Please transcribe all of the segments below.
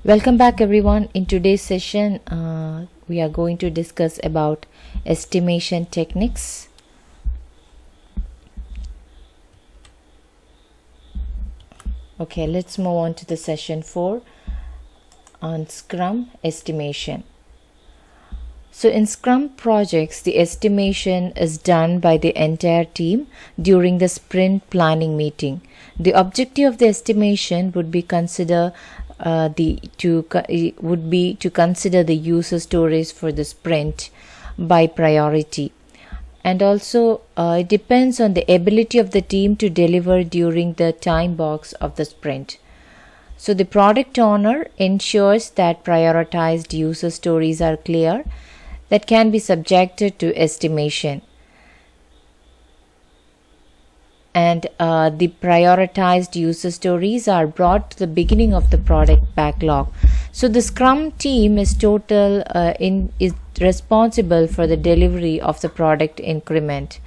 Welcome back everyone. In today's session we are going to discuss about estimation techniques. Okay, let's move on to the session 4 on Scrum estimation. So in Scrum projects, the estimation is done by the entire team during the sprint planning meeting. The objective of the estimation would be to consider the user stories for the sprint by priority, and also it depends on the ability of the team to deliver during the time box of the sprint. So the product owner ensures that prioritized user stories are clear that can be subjected to estimation, and the prioritized user stories are brought to the beginning of the product backlog. So the Scrum team is is responsible for the delivery of the product increment.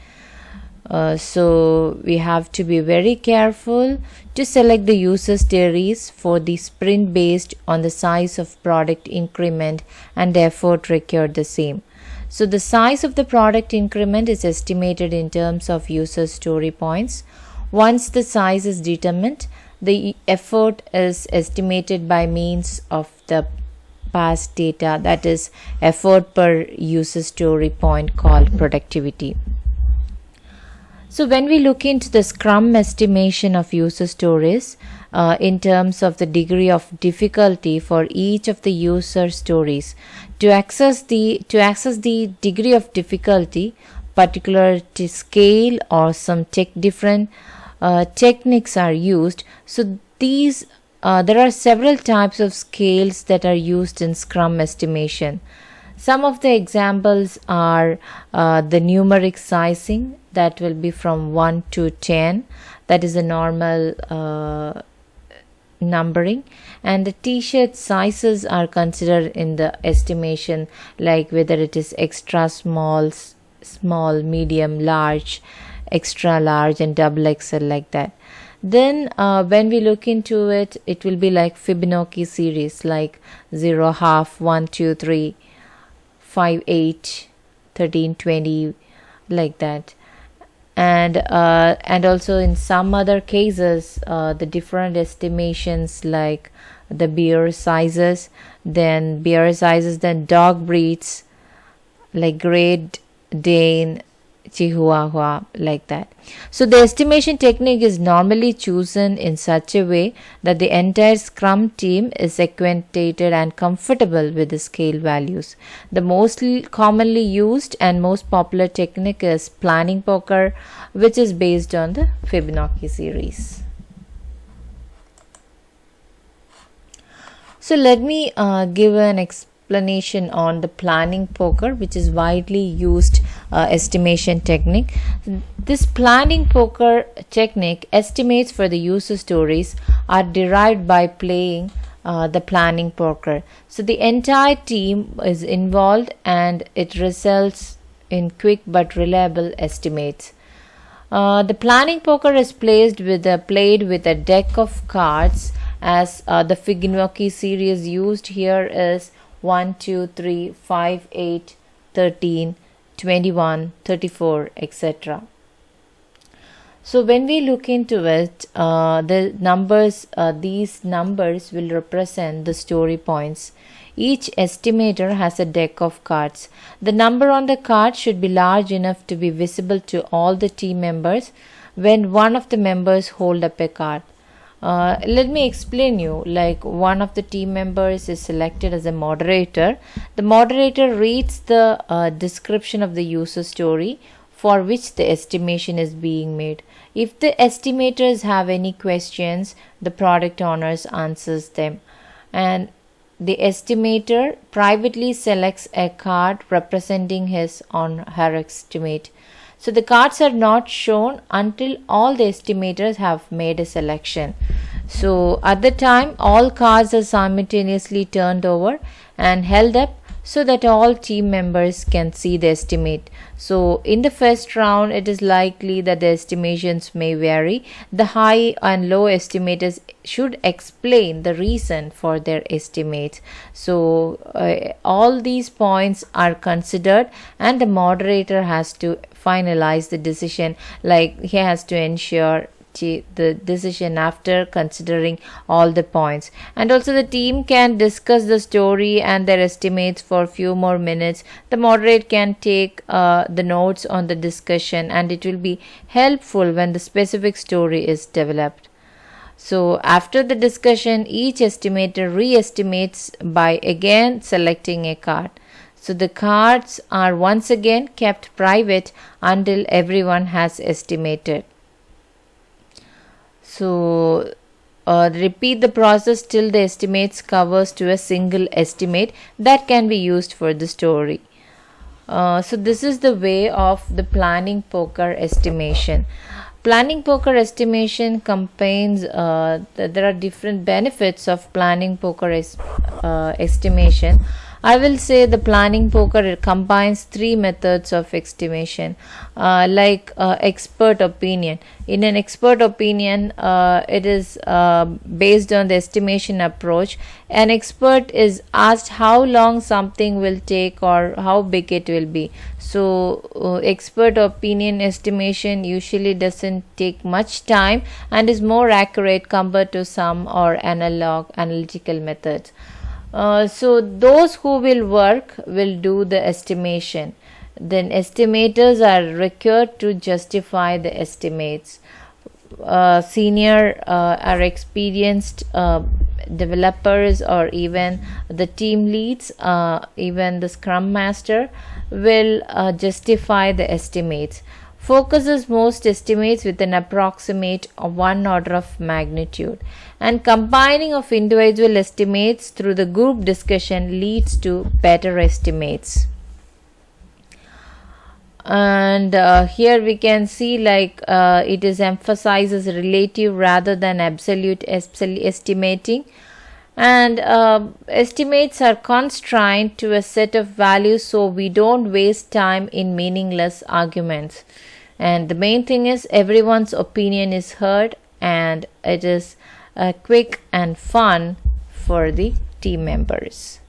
So we have to be very careful to select the user stories for the sprint based on the size of product increment and the effort required the same. So the size of the product increment is estimated in terms of user story points. Once the size is determined, the effort is estimated by means of the past data, that is effort per user story point, called productivity. So when we look into the Scrum estimation of user stories in terms of the degree of difficulty for each of the user stories, to access the degree of difficulty, particular to scale or some different techniques are used. So these there are several types of scales that are used in Scrum estimation. Some of the examples are the numeric sizing, that will be from 1 to 10, that is a normal numbering, and the t-shirt sizes are considered in the estimation, like whether it is extra small, medium, large, extra large, and double XL, like that. Then when we look into it, it will be like Fibonacci series, like 0, half, 1, 2, 3, 5, 8, 13, 20, like that. And also in some other cases, the different estimations, like the beer sizes, then dog breeds like Great Dane, Chihuahua, like that. So the estimation technique is normally chosen in such a way that the entire Scrum team is acquainted and comfortable with the scale values. The most commonly used and most popular technique is planning poker, which is based on the Fibonacci series. So let me give an explanation on the planning poker, which is widely used estimation technique. This planning poker technique estimates for the user stories are derived by playing the planning poker. So the entire team is involved and it results in quick but reliable estimates. The planning poker is played with a deck of cards, as the Fibonacci series used here is 1, 2, 3, 5, 8, 13, 21, 34, etc. So when we look into it, the numbers, these numbers will represent the story points. Each estimator has a deck of cards. The number on the card should be large enough to be visible to all the team members when one of the members hold up a card. Let me explain you, like one of the team members is selected as a moderator. The moderator reads the description of the user story for which the estimation is being made. If the estimators have any questions, the product owners answers them, and the estimator privately selects a card representing his or her estimate. So the cards are not shown until all the estimators have made a selection. So at the time, all cards are simultaneously turned over and held up so that all team members can see the estimate. So in the first round, it is likely that the estimations may vary. The high and low estimators should explain the reason for their estimates. So all these points are considered, and the moderator has to finalize the decision, like he has to ensure the decision after considering all the points. And also the team can discuss the story and their estimates for a few more minutes. The moderator can take the notes on the discussion, and it will be helpful when the specific story is developed. So after the discussion, each estimator re-estimates by again selecting a card. So the cards are once again kept private until everyone has estimated. So repeat the process till the estimates covers to a single estimate that can be used for the story. So this is the way of the planning poker estimation. Planning poker estimation contains there are different benefits of planning poker estimation. I will say the planning poker combines three methods of estimation, like expert opinion. In an expert opinion, it is based on the estimation approach. An expert is asked how long something will take or how big it will be. So expert opinion estimation usually doesn't take much time and is more accurate compared to some or analytical methods. So those who will work will do the estimation. Then estimators are required to justify the estimates. Senior or experienced developers or even the team leads, even the scrum master will justify the estimates. Focuses most estimates with an approximate of one order of magnitude, and combining of individual estimates through the group discussion leads to better estimates. And here we can see it is emphasizes relative rather than absolute estimating, and estimates are constrained to a set of values, so we don't waste time in meaningless arguments. And the main thing is everyone's opinion is heard, and it is quick and fun for the team members.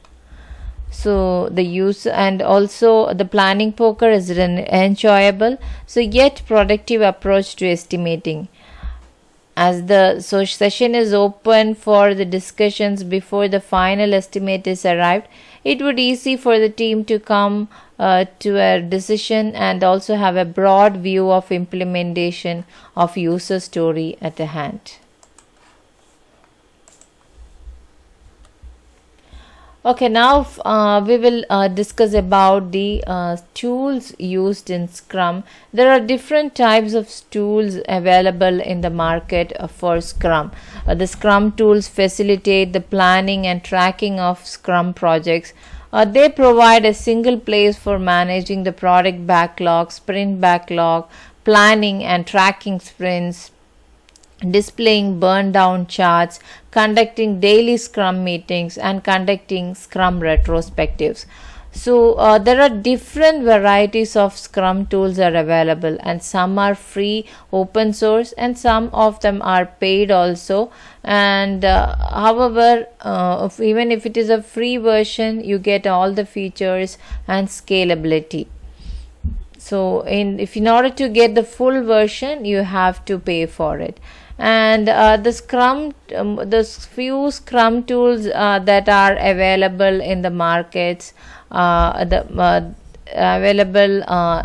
So the use and also the planning poker is an enjoyable so yet productive approach to estimating. As the session is open for the discussions before the final estimate is arrived, it would be easy for the team to come to a decision and also have a broad view of implementation of user story at hand. Okay, now we will discuss about the tools used in Scrum. There are different types of tools available in the market for Scrum. The Scrum tools facilitate the planning and tracking of Scrum projects. They provide a single place for managing the product backlog, sprint backlog, planning and tracking sprints, displaying burn down charts, conducting daily Scrum meetings, and conducting Scrum retrospectives. So there are different varieties of Scrum tools are available, and some are free open source and some of them are paid also. And however, even if it is a free version, you get all the features and scalability. So in order to get the full version, you have to pay for it. And the few Scrum tools that are available in the markets, available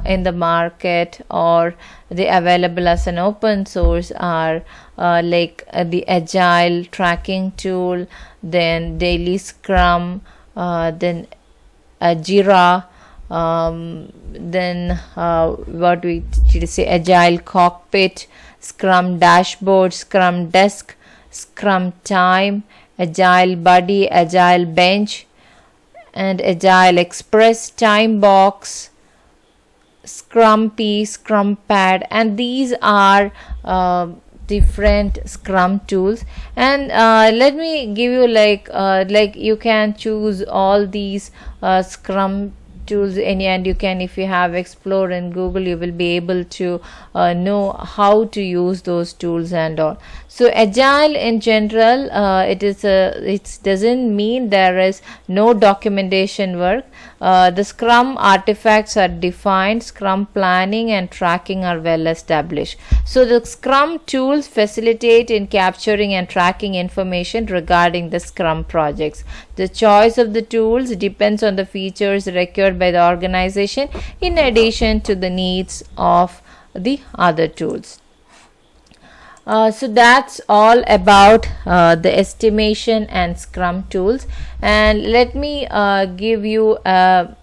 in the market or the available as an open source are the Agile tracking tool, then Daily Scrum, then Jira, then what we say Agile Cockpit, Scrum Dashboard, Scrum Desk, Scrum Time, Agile Buddy, Agile Bench, and Agile Express, Time Box, Scrumpy, Scrum Pad, and these are different Scrum tools, and let me give you like you can choose all these Scrum tools and you can, if you have explored in Google, you will be able to know how to use those tools and all. So agile in general, it doesn't mean there is no documentation work. The Scrum artifacts are defined, Scrum planning and tracking are well established. So the Scrum tools facilitate in capturing and tracking information regarding the Scrum projects. The choice of the tools depends on the features required by the organization in addition to the needs of the other tools. So that's all about the estimation and Scrum tools, and let me give you and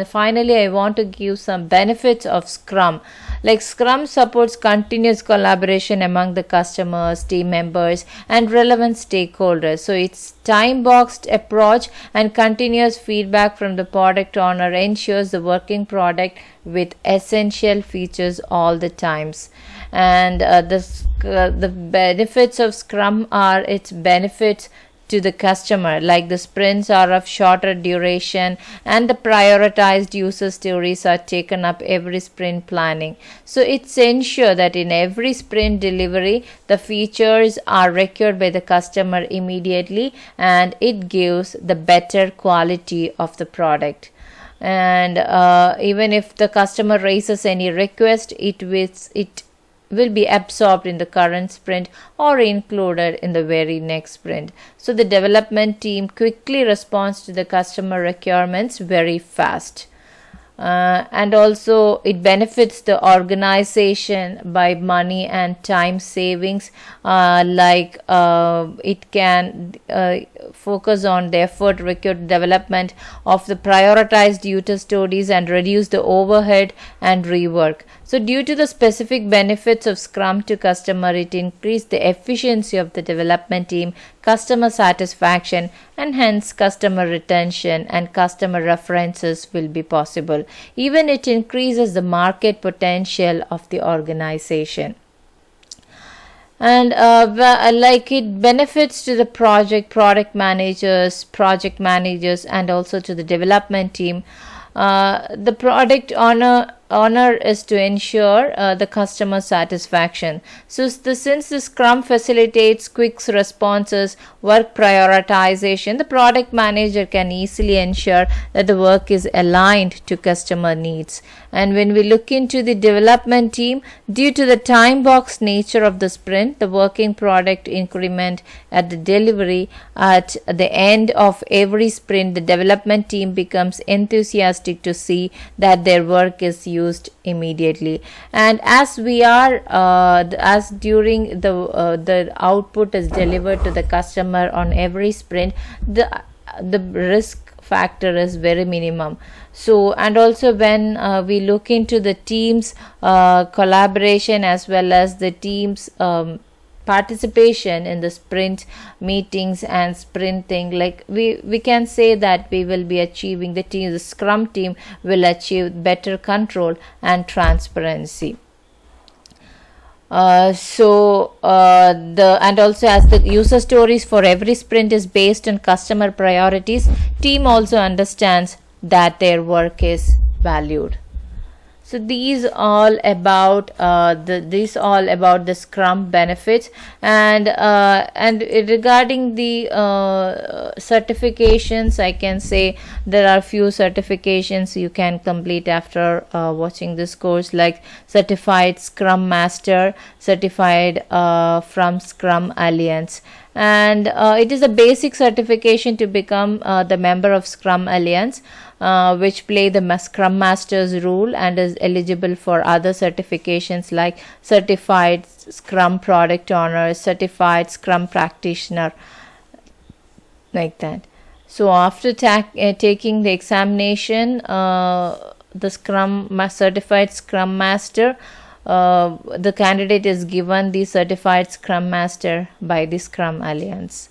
finally I want to give some benefits of Scrum. Like Scrum supports continuous collaboration among the customers, team members and relevant stakeholders. So it's time boxed approach and continuous feedback from the product owner ensures the working product with essential features all the times. And the benefits of Scrum are its benefits to the customer, like the sprints are of shorter duration and the prioritized user stories are taken up every sprint planning. So it's ensure that in every sprint delivery the features are required by the customer immediately, and it gives the better quality of the product. And even if the customer raises any request, it will be absorbed in the current sprint or included in the very next sprint. So the development team quickly responds to the customer requirements very fast. And also it benefits the organization by money and time savings, it can focus on the effort required development of the prioritized user stories and reduce the overhead and rework. So due to the specific benefits of Scrum to customer, it increased the efficiency of the development team, customer satisfaction, and hence customer retention and customer references will be possible. Even it increases the market potential of the organization. And it benefits to the product managers, project managers, and also to the development team. The product honor is to ensure the customer satisfaction. So since the Scrum facilitates quick responses, work prioritization, the product manager can easily ensure that the work is aligned to customer needs. And when we look into the development team, due to the time box nature of the sprint, the working product increment at the delivery at the end of every sprint, the development team becomes enthusiastic to see that their work is used immediately. And as we are as during the output is delivered to the customer on every sprint, the risk factor is very minimum. So and also when we look into the team's collaboration as well as the team's participation in the sprint meetings and sprinting, like we can say that we will be achieving the Scrum team will achieve better control and transparency. And also as the user stories for every sprint is based on customer priorities, team also understands that their work is valued. So these all about the Scrum benefits, and regarding the certifications, I can say there are few certifications you can complete after watching this course, like Certified Scrum Master, Certified from Scrum Alliance. And it is a basic certification to become the member of Scrum Alliance, which play the Scrum Master's role and is eligible for other certifications like Certified Scrum Product Owner, Certified Scrum Practitioner, like that. So after taking the examination, the Certified Scrum Master, the candidate is given the Certified Scrum Master by the Scrum Alliance.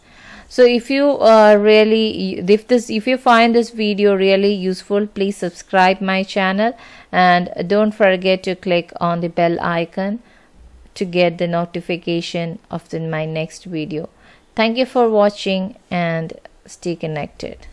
So if you if you find this video really useful, please subscribe my channel and don't forget to click on the bell icon to get the notification of my next video. Thank you for watching and stay connected.